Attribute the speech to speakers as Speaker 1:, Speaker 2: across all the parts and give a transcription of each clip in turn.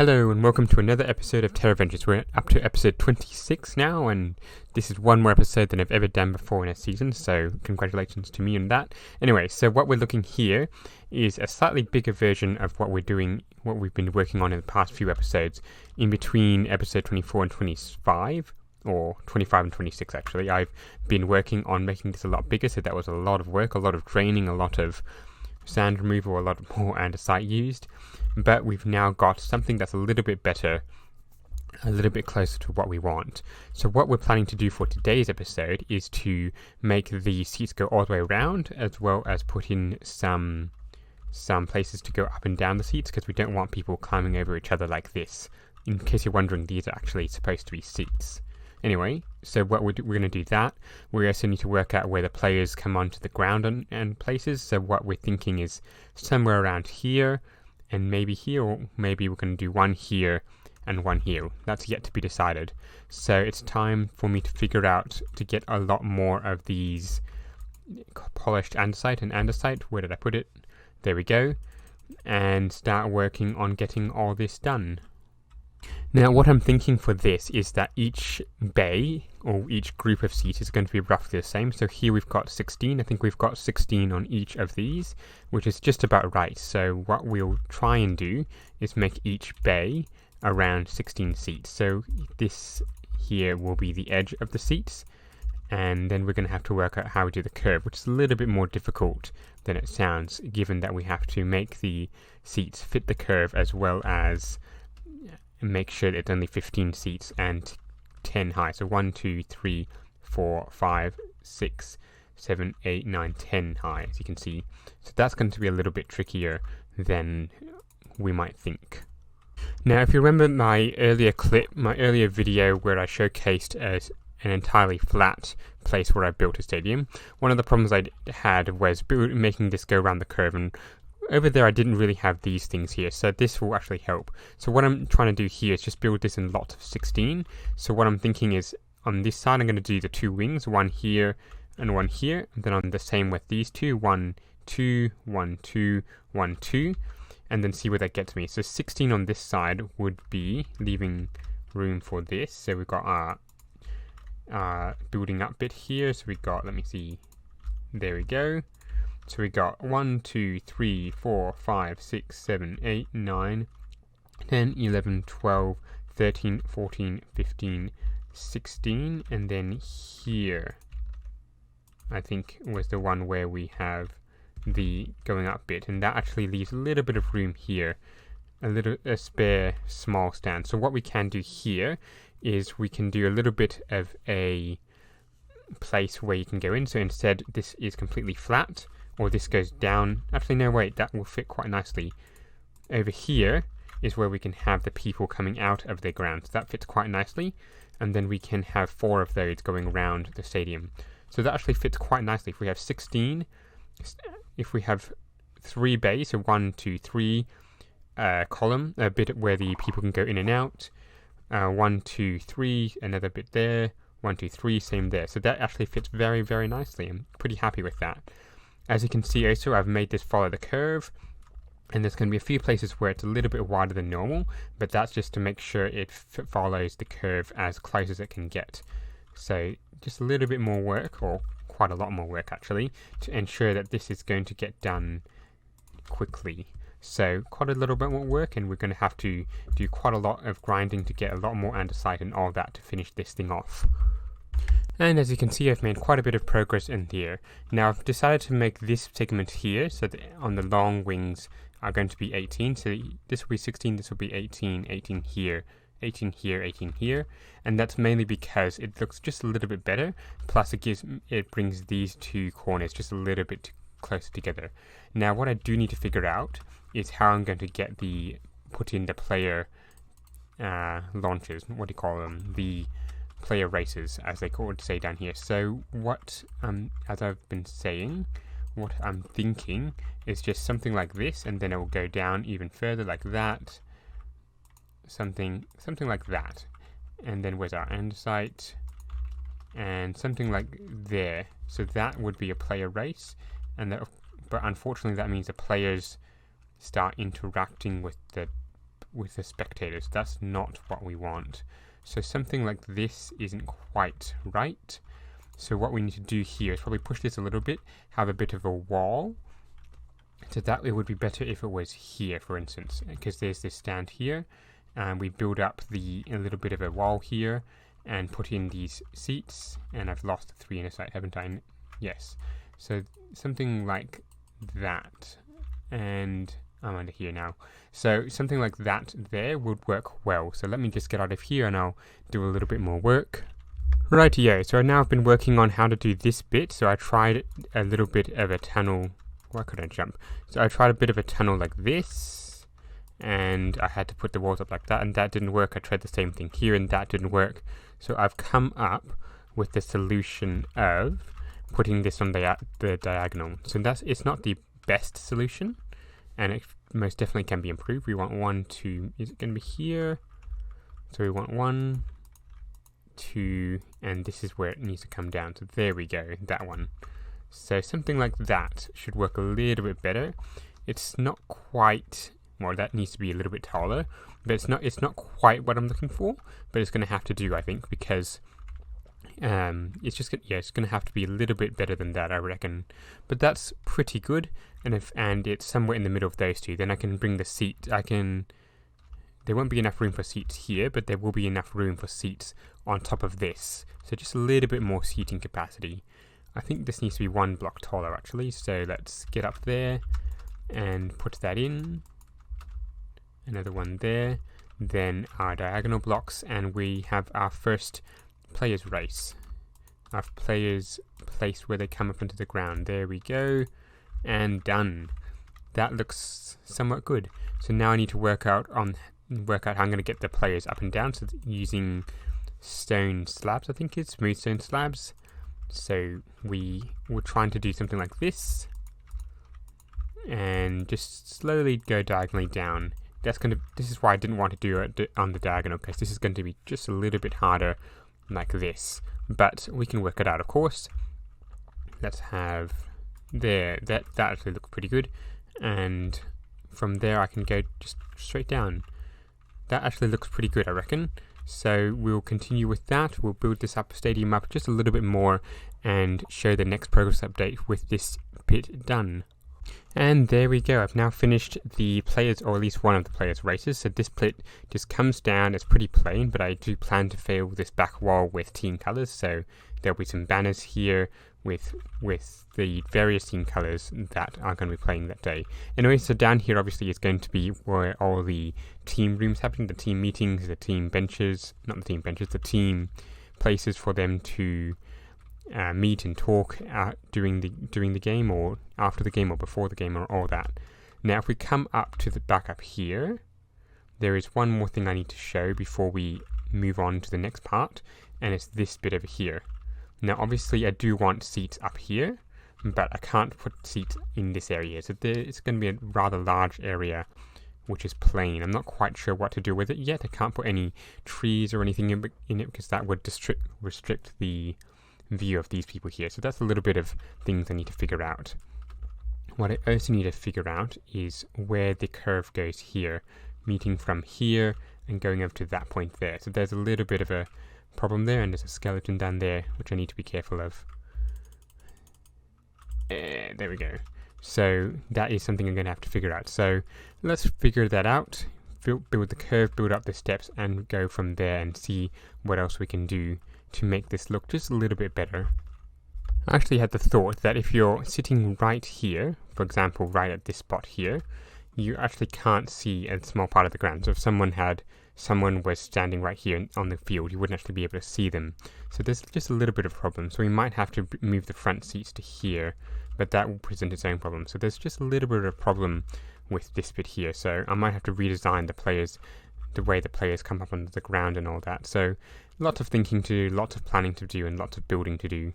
Speaker 1: Hello and welcome to another episode of TerraVentures. We're up to episode 26 now, and this is one more episode than I've ever done before in a season, so congratulations to me on that. Anyway, so what we're looking here is a slightly bigger version of what we've been working on in the past few episodes, in between episode 24 and 25, or 25 and 26 actually. I've been working on making this a lot bigger, so that was a lot of work, a lot of draining, a lot of sand removal, a lot more andesite used, but we've now got something that's a little bit better, a little bit closer to what we want. So what we're planning to do for today's episode is to make the seats go all the way around, as well as put in some places to go up and down the seats, because we don't want people climbing over each other like this. In case you're wondering, these are actually supposed to be seats. Anyway, so what we're going to do that. We also need to work out where the players come onto the ground and places. So what we're thinking is somewhere around here, and maybe here, or maybe we're going to do one here and one here. That's yet to be decided. So it's time for me to figure out to get a lot more of these polished andesite and andesite. Where did I put it? There we go. And start working on getting all this done. Now what I'm thinking for this is that each bay, or each group of seats, is going to be roughly the same. So here we've got 16, I think we've got 16 on each of these, which is just about right. So what we'll try and do is make each bay around 16 seats. So this here will be the edge of the seats, and then we're going to have to work out how we do the curve, which is a little bit more difficult than it sounds, given that we have to make the seats fit the curve as well as make sure that it's only 15 seats and 10 high. So 1, 2, 3, 4, 5, 6, 7, 8, 9, 10 high, as you can see. So that's going to be a little bit trickier than we might think. Now, if you remember my earlier video where I showcased an entirely flat place where I built a stadium, one of the problems I had was making this go around the curve, and over there I didn't really have these things here, so this will actually help. So what I'm trying to do here is just build this in lots of 16. So what I'm thinking is, on this side I'm going to do the two wings, one here and one here, and then on the same with these two, 1, 2, 1, 2, 1, 2, and then see where that gets me. So 16 on this side would be leaving room for this. So we've got our building up bit here, so we got, let me see, there we go. So we got 1, 2, 3, 4, 5, 6, 7, 8, 9, 10, 11, 12, 13, 14, 15, 16, and then here I think was the one where we have the going up bit, and that actually leaves a little bit of room here, a spare small stand. So what we can do here is we can do a little bit of a place where you can go in. So instead this is completely flat, or this goes down. Actually, no, wait, that will fit quite nicely. Over here is where we can have the people coming out of the ground. So that fits quite nicely. And then we can have 4 of those going around the stadium. So that actually fits quite nicely. If we have 16, if we have 3 bays, so 1, 2, 3 column, a bit where the people can go in and out. 1, 2, 3, another bit there. 1, 2, 3, same there. So that actually fits very, very nicely. I'm pretty happy with that. As you can see also, I've made this follow the curve, and there's going to be a few places where it's a little bit wider than normal, but that's just to make sure it follows the curve as close as it can get. So just a little bit more work, or quite a lot more work actually, to ensure that this is going to get done quickly. So quite a little bit more work, and we're going to have to do quite a lot of grinding to get a lot more andesite and all that to finish this thing off. And as you can see, I've made quite a bit of progress in here. Now I've decided to make this segment here, so that on the long wings are going to be 18. So this will be 16, this will be 18, 18 here, 18 here, 18 here. And that's mainly because it looks just a little bit better. Plus it brings these two corners just a little bit closer together. Now what I do need to figure out is how I'm going to put in the player launchers. What do you call them? The player races, as they would say down here. So what, as I've been saying, what I'm thinking is just something like this, and then it will go down even further like that, something like that, and then where's our andesite, and something like there. So that would be a player race, and that, but unfortunately that means the players start interacting with the with the spectators. That's not what we want. So something like this isn't quite right. So what we need to do here is probably push this a little bit, have a bit of a wall. So that it would be better if it was here, for instance, because there's this stand here, and we build up a little bit of a wall here, and put in these seats. And I've lost the 3 in a sight, haven't I? Yes. So something like that, and I'm under here now. So something like that there would work well. So let me just get out of here, and I'll do a little bit more work. Rightio. So now I've been working on how to do this bit. So I tried a little bit of a tunnel. Why couldn't I jump? So I tried a bit of a tunnel like this, and I had to put the walls up like that, and that didn't work. I tried the same thing here, and that didn't work. So I've come up with the solution of putting this on the diagonal. So it's not the best solution, and it most definitely can be improved. We want 1, 2, is it going to be here? So we want 1, 2, and this is where it needs to come down. So there we go, that one. So something like that should work a little bit better. It's not quite, well, that needs to be a little bit taller, but it's not quite what I'm looking for, but it's going to have to do, I think, because it's going to have to be a little bit better than that, I reckon. But that's pretty good, and it's somewhere in the middle of those two. Then I can bring the seat. There won't be enough room for seats here, but there will be enough room for seats on top of this. So just a little bit more seating capacity. I think this needs to be 1 block taller, actually. So let's get up there and put that in. Another one there. Then our diagonal blocks, and we have our first players race. Our players placed where they come up into the ground. There we go, and done. That looks somewhat good. So now I need to work out how I'm going to get the players up and down. So using stone slabs, I think it's smooth stone slabs. So we were trying to do something like this, and just slowly go diagonally down. This is why I didn't want to do it on the diagonal, because this is going to be just a little bit harder like this, but we can work it out, of course. Let's have there, that actually looks pretty good, and from there I can go just straight down. That actually looks pretty good, I reckon. So we'll continue with that. We'll build this stadium up just a little bit more and show the next progress update with this bit done. And there we go. I've now finished the players, or at least one of the players' races. So this bit just comes down. It's pretty plain, but I do plan to fill this back wall with team colors. So there'll be some banners here with the various team colors that are going to be playing that day. Anyway, so down here obviously is going to be where all the team rooms happen, the team meetings, the team benches, not the team benches, the team places for them to meet and talk during the game, or after the game, or before the game, or all that. Now if we come up to the back up here, there is one more thing I need to show before we move on to the next part, and it's this bit over here. Now obviously I do want seats up here, but I can't put seats in this area, so it's going to be a rather large area which is plain. I'm not quite sure what to do with it yet. I can't put any trees or anything in it because that would restrict the view of these people here. So that's a little bit of things I need to figure out. What I also need to figure out is where the curve goes here, meeting from here and going over to that point there. So there's a little bit of a problem there, and there's a skeleton down there which I need to be careful of. There we go. So that is something I'm going to have to figure out. So let's figure that out, build the curve, build up the steps, and go from there and see what else we can do to make this look just a little bit better. I actually had the thought that if you're sitting right here, for example right at this spot here, you actually can't see a small part of the ground. So if someone was standing right here on the field, you wouldn't actually be able to see them. So there's just a little bit of a problem. So we might have to move the front seats to here, but that will present its own problem. So there's just a little bit of a problem with this bit here. So I might have to redesign the way the players come up onto the ground and all that. So lots of thinking to do, lots of planning to do, and lots of building to do.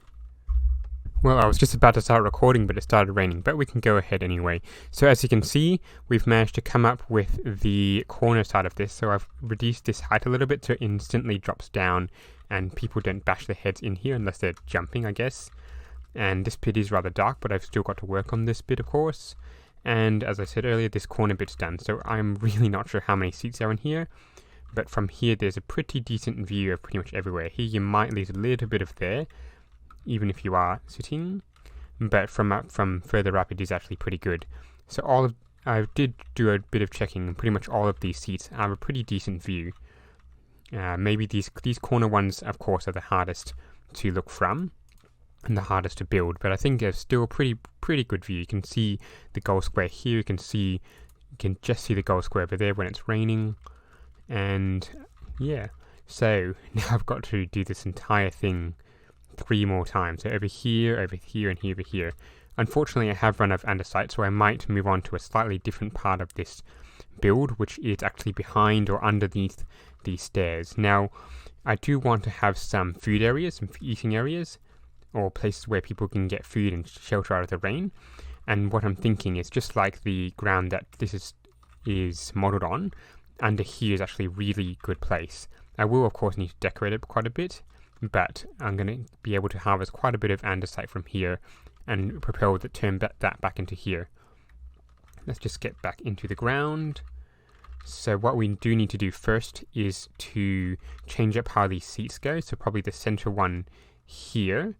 Speaker 1: Well, I was just about to start recording, but it started raining, but we can go ahead anyway. So as you can see, we've managed to come up with the corner side of this. So I've reduced this height a little bit so it instantly drops down and people don't bash their heads in here unless they're jumping, I guess. And this bit is rather dark, but I've still got to work on this bit, of course. And as I said earlier, this corner bit's done. So I'm really not sure how many seats are in here. But from here, there's a pretty decent view of pretty much everywhere. Here, you might lose a little bit of there, even if you are sitting. But from further up, it is actually pretty good. So I did do a bit of checking, and pretty much all of these seats have a pretty decent view. Maybe these corner ones, of course, are the hardest to look from and the hardest to build. But I think there's still a pretty good view. You can see the goal square here. You can just see the goal square over there when it's raining. And yeah, so now I've got to do this entire thing 3 more times. So over here, and over here. Unfortunately, I have run out of andesite, so I might move on to a slightly different part of this build, which is actually behind or underneath these stairs. Now, I do want to have some food areas, some eating areas, or places where people can get food and shelter out of the rain. And what I'm thinking is, just like the ground that this is modeled on, under here is actually a really good place. I will, of course, need to decorate it quite a bit, but I'm going to be able to harvest quite a bit of andesite from here and turn that back into here. Let's just get back into the ground. So what we do need to do first is to change up how these seats go. So probably the center one here.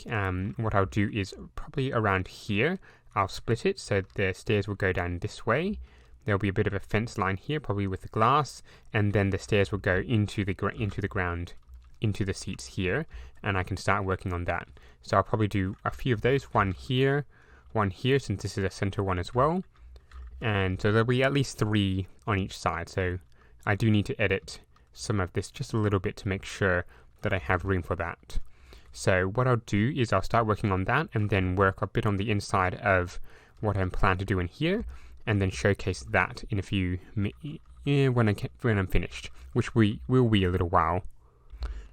Speaker 1: What I'll do is probably around here, I'll split it so the stairs will go down this way. There'll be a bit of a fence line here, probably with the glass, and then the stairs will go into the ground, into the seats here, and I can start working on that. So I'll probably do a few of those, one here, since this is a center one as well. And so there'll be at least 3 on each side. So I do need to edit some of this just a little bit to make sure that I have room for that. So what I'll do is I'll start working on that and then work a bit on the inside of what I'm planning to do in here, and then showcase that in a few when I'm finished, which will be a little while.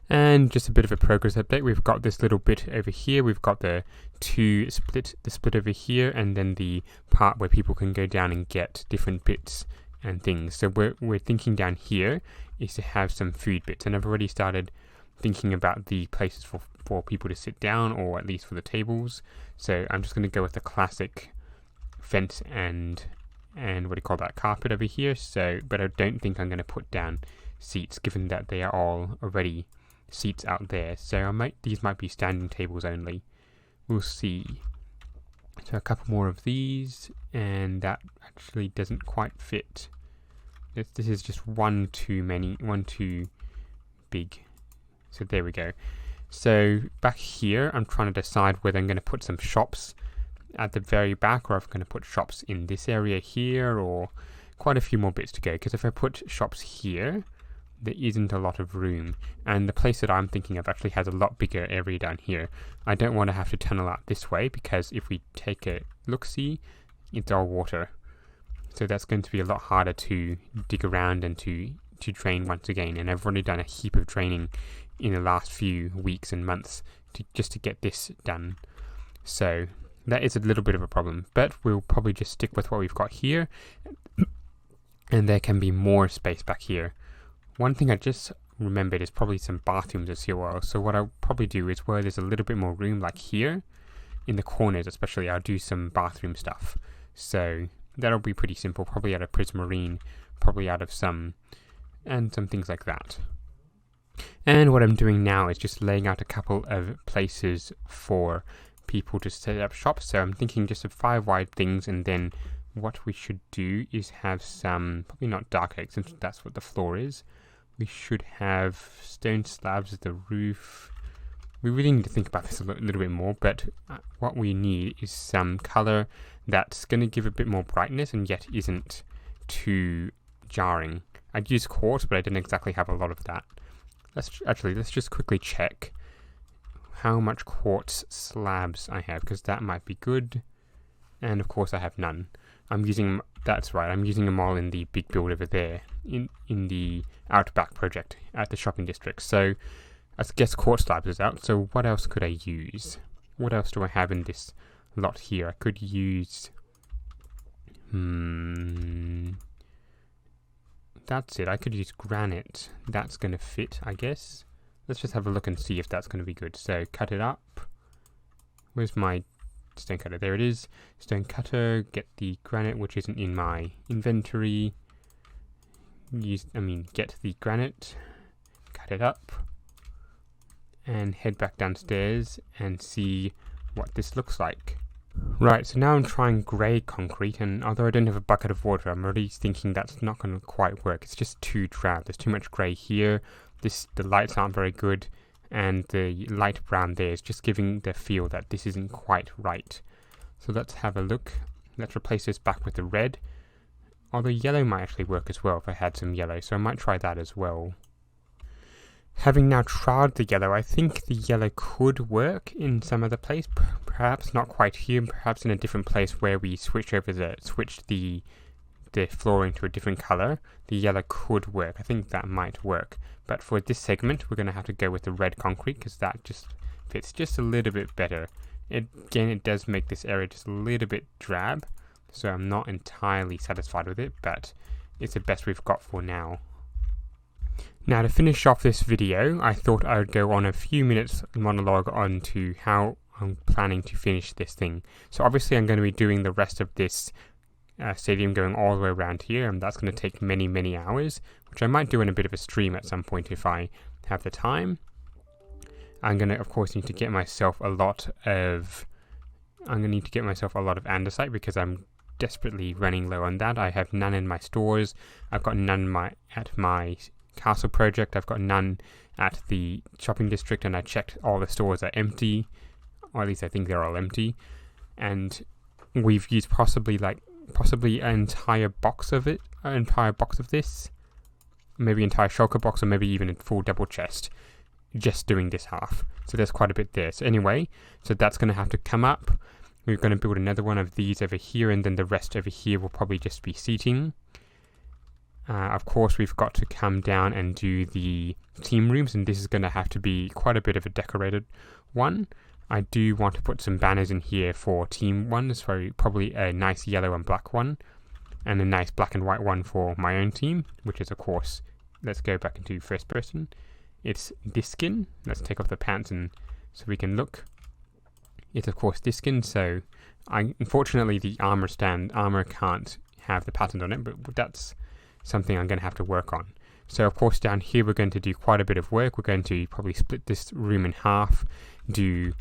Speaker 1: And just a bit of a progress update. We've got this little bit over here. We've got the split over here, and then the part where people can go down and get different bits and things. So we're thinking down here is to have some food bits, and I've already started thinking about the places for people to sit down, or at least for the tables. So I'm just going to go with the classic fence and what do you call that, carpet over here. So, but I don't think I'm going to put down seats, given that they are all already seats out there. So these might be standing tables only. We'll see. So a couple more of these, and that actually doesn't quite fit. This is just one too big. So there we go. So back here, I'm trying to decide whether I'm going to put some shops at the very back, or if I'm going to put shops in this area here, or quite a few more bits to go. Because if I put shops here, there isn't a lot of room, and the place that I'm thinking of actually has a lot bigger area down here. I don't want to have to tunnel out this way, because if we take a look-see, it's all water. So that's going to be a lot harder to dig around and to drain once again. And I've already done a heap of draining in the last few weeks and months just to get this done. So that is a little bit of a problem, but we'll probably just stick with what we've got here, and there can be more space back here. One thing I just remembered is probably some bathrooms as well. So what I'll probably do is, where there's a little bit more room, like here, in the corners especially, I'll do some bathroom stuff. So that'll be pretty simple, probably out of prismarine, probably out of some things like that. And what I'm doing now is just laying out a couple of places for people to set up shops. So I'm thinking just of 5 wide things, and then what we should do is have some, probably not dark oak, since that's what the floor is. We should have stone slabs as the roof. We really need to think about this a little bit more, but what we need is some color that's going to give a bit more brightness and yet isn't too jarring. I'd use quartz, but I didn't exactly have a lot of that. Let's just quickly check how much quartz slabs I have, because that might be good. And of course I have none. That's right, I'm using them all in the big build over there, in the Outback project at the shopping district. So I guess quartz slabs is out. So what else could I use? What else do I have in this lot here? I could use... That's it, I could use granite. That's going to fit, I guess. Let's just have a look and see if that's going to be good. So cut it up. Where's my stone cutter. There it is. Stone cutter, get the granite, which isn't in my inventory. Get the granite, cut it up, and head back downstairs and see what this looks like. Right, so now I'm trying grey concrete, and although I don't have a bucket of water, I'm already thinking that's not going to quite work. It's just too drab. There's too much grey here. The lights aren't very good, and the light brown there is just giving the feel that this isn't quite right. So let's have a look. Let's replace this back with the red. Although yellow might actually work as well if I had some yellow, so I might try that as well. Having now tried the yellow, I think the yellow could work in some other place. Perhaps not quite here, perhaps in a different place where we switch the flooring to a different color. The yellow could work. I think that might work. But for this segment, we're going to have to go with the red concrete because that just fits just a little bit better. It does make this area just a little bit drab, so I'm not entirely satisfied with it, but it's the best we've got for now. Now, to finish off this video, I thought I would go on a few minutes monologue on to how I'm planning to finish this thing. So obviously I'm going to be doing the rest of this stadium going all the way around here, and that's going to take many, many hours, which I might do in a bit of a stream at some point if I have the time. I'm going to, of course, need to get myself a lot of andesite because I'm desperately running low on that. I have none in my stores. I've got none at my castle project. I've got none at the shopping district, and I checked all the stores are empty, or at least I think they're all empty. And we've used possibly an entire box of this, maybe entire shulker box, or maybe even a full double chest, just doing this half. So there's quite a bit there. So anyway, so that's going to have to come up. We're going to build another one of these over here, and then the rest over here will probably just be seating. Of course, we've got to come down and do the team rooms, and this is going to have to be quite a bit of a decorated one. I do want to put some banners in here for team one, so probably a nice yellow and black one, and a nice black and white one for my own team, which is, of course, let's go back into first person. It's this skin. Let's take off the pants and so we can look. It's, of course, this skin, so unfortunately the armor can't have the pattern on it, but that's something I'm going to have to work on. So of course down here we're going to do quite a bit of work. We're going to probably split this room in half, do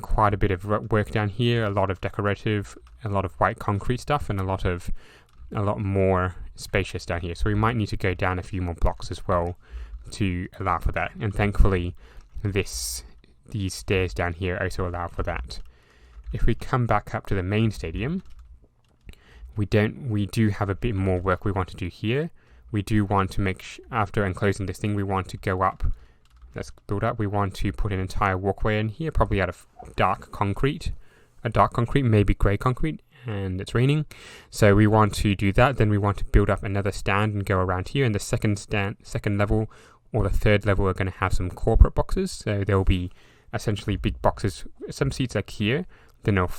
Speaker 1: quite a bit of work down here, a lot of decorative, a lot of white concrete stuff, and a lot more spacious down here. So we might need to go down a few more blocks as well to allow for that. And thankfully these stairs down here also allow for that. If we come back up to the main stadium, we do have a bit more work we want to do here. We do want to make after enclosing this thing, we want to go up. Let's build up. We want to put an entire walkway in here, probably out of dark concrete, maybe grey concrete, and it's raining. So we want to do that. Then we want to build up another stand and go around here. And the second level or the third level are going to have some corporate boxes. So there will be essentially big boxes. Some seats like here, then they'll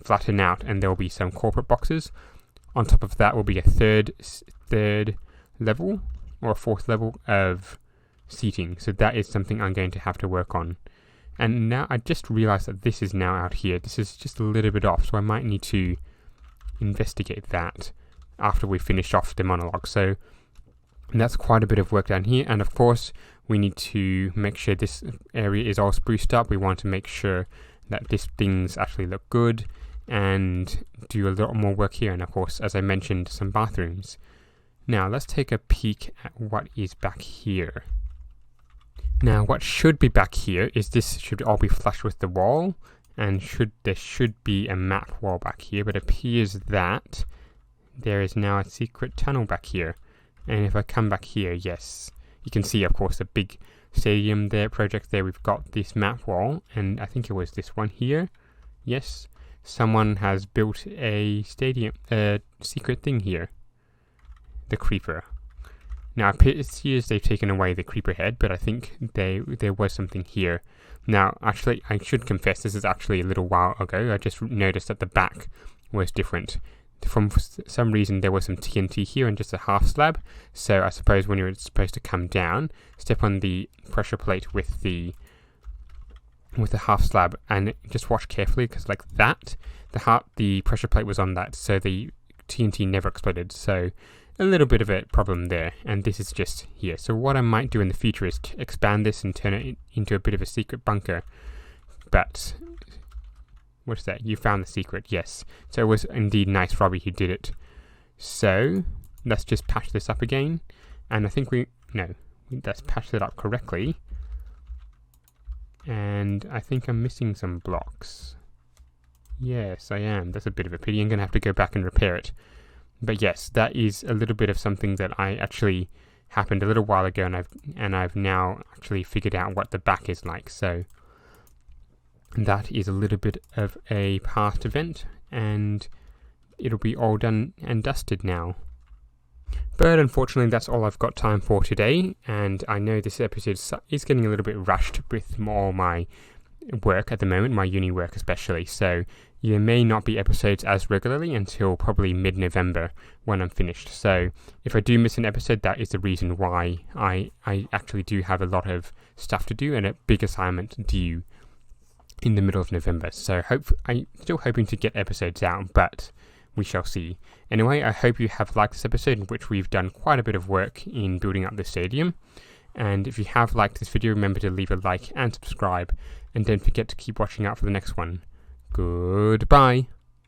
Speaker 1: flatten out, and there will be some corporate boxes. On top of that will be a third level or a fourth level of seating. So that is something I'm going to have to work on. And now I just realized that this is now out here. This is just a little bit off, so I might need to investigate that after we finish off the monologue. So that's quite a bit of work down here. And of course, we need to make sure this area is all spruced up. We want to make sure that these things actually look good and do a lot more work here. And of course, as I mentioned, some bathrooms. Now let's take a peek at what is back here. Now what should be back here is this should all be flush with the wall, and there should be a map wall back here, but it appears that there is now a secret tunnel back here. And if I come back here, yes, you can see, of course, the big stadium there, project there. We've got this map wall, and I think it was this one here. Yes, someone has built a secret thing here. The creeper. Now it appears they've taken away the creeper head, but I think there was something here. Now, actually, I should confess, this is actually a little while ago. I just noticed that the back was different. For some reason, there was some TNT here and just a half slab. So I suppose when you're supposed to come down, step on the pressure plate with the with a half slab, and just watch carefully because like that, the pressure plate was on that, so the TNT never exploded. So a little bit of a problem there, and this is just here. So what I might do in the future is to expand this and turn it into a bit of a secret bunker. But what's that? You found the secret, yes. So it was indeed nice Robbie who did it. So let's just patch this up again, and I think let's patch it up correctly. And I think I'm missing some blocks. Yes, I am. That's a bit of a pity. I'm going to have to go back and repair it. But yes, that is a little bit of something that I actually happened a little while ago, and I've now actually figured out what the back is like. So that is a little bit of a past event, and it'll be all done and dusted now. But unfortunately, that's all I've got time for today, and I know this episode is getting a little bit rushed with all my work at the moment, my uni work especially, so there may not be episodes as regularly until probably mid-November when I'm finished. So if I do miss an episode, that is the reason why. I actually do have a lot of stuff to do and a big assignment due in the middle of November, so I'm still hoping to get episodes out, but we shall see. Anyway, I hope you have liked this episode, in which we've done quite a bit of work in building up the stadium. And if you have liked this video, remember to leave a like and subscribe, and don't forget to keep watching out for the next one. Goodbye.